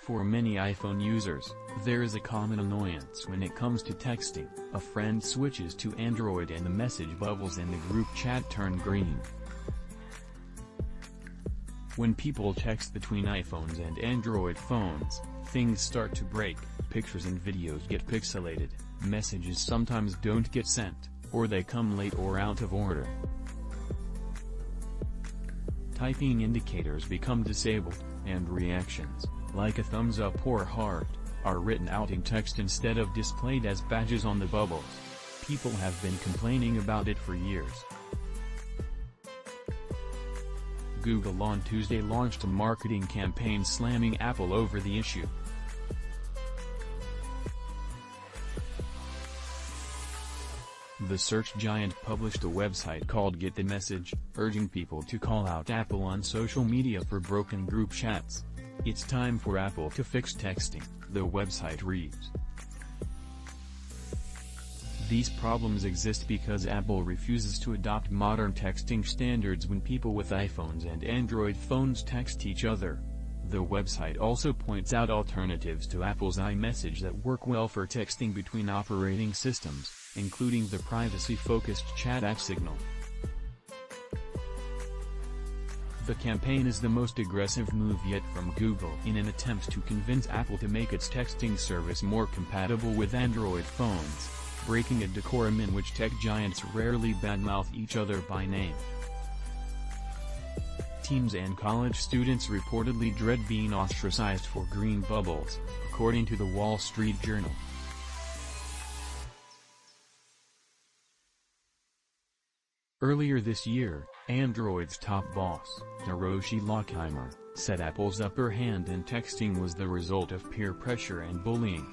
For many iPhone users, there is a common annoyance when it comes to texting. A friend switches to Android and the message bubbles in the group chat turn green. When people text between iPhones and Android phones, things start to break, pictures and videos get pixelated, messages sometimes don't get sent, or they come late or out of order. Typing indicators become disabled, and reactions, like a thumbs up or heart, are written out in text instead of displayed as badges on the bubbles. People have been complaining about it for years. Google on Tuesday launched a marketing campaign slamming Apple over the issue. The search giant published a website called Get the Message, urging people to call out Apple on social media for broken group chats. It's time for Apple to fix texting, the website reads. These problems exist because Apple refuses to adopt modern texting standards when people with iPhones and Android phones text each other. The website also points out alternatives to Apple's iMessage that work well for texting between operating systems, including the privacy-focused chat app Signal. The campaign is the most aggressive move yet from Google in an attempt to convince Apple to make its texting service more compatible with Android phones, breaking a decorum in which tech giants rarely badmouth each other by name. Teens and college students reportedly dread being ostracized for green bubbles, according to the Wall Street Journal. Earlier this year, Android's top boss, Hiroshi Lockheimer, said Apple's upper hand in texting was the result of peer pressure and bullying.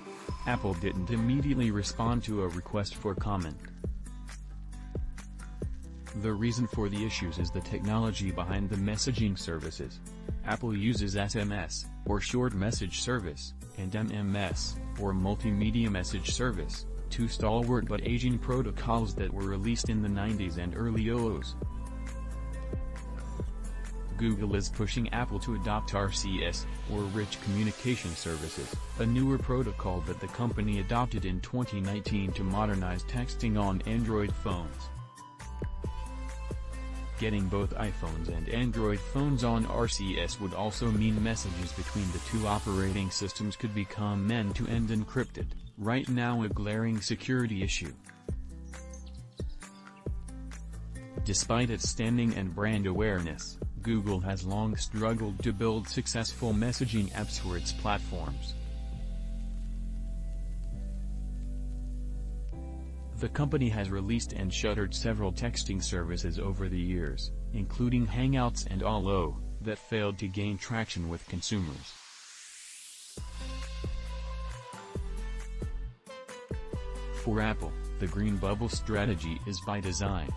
Apple didn't immediately respond to a request for comment. The reason for the issues is the technology behind the messaging services. Apple uses SMS, or Short Message Service, and MMS, or Multimedia Message Service, two stalwart but aging protocols that were released in the 90s and early 00s. Google is pushing Apple to adopt RCS, or Rich Communication Services, a newer protocol that the company adopted in 2019 to modernize texting on Android phones. Getting both iPhones and Android phones on RCS would also mean messages between the two operating systems could become end-to-end encrypted, right now a glaring security issue. Despite its standing and brand awareness, Google has long struggled to build successful messaging apps for its platforms. The company has released and shuttered several texting services over the years, including Hangouts and Allo, that failed to gain traction with consumers. For Apple, the green bubble strategy is by design.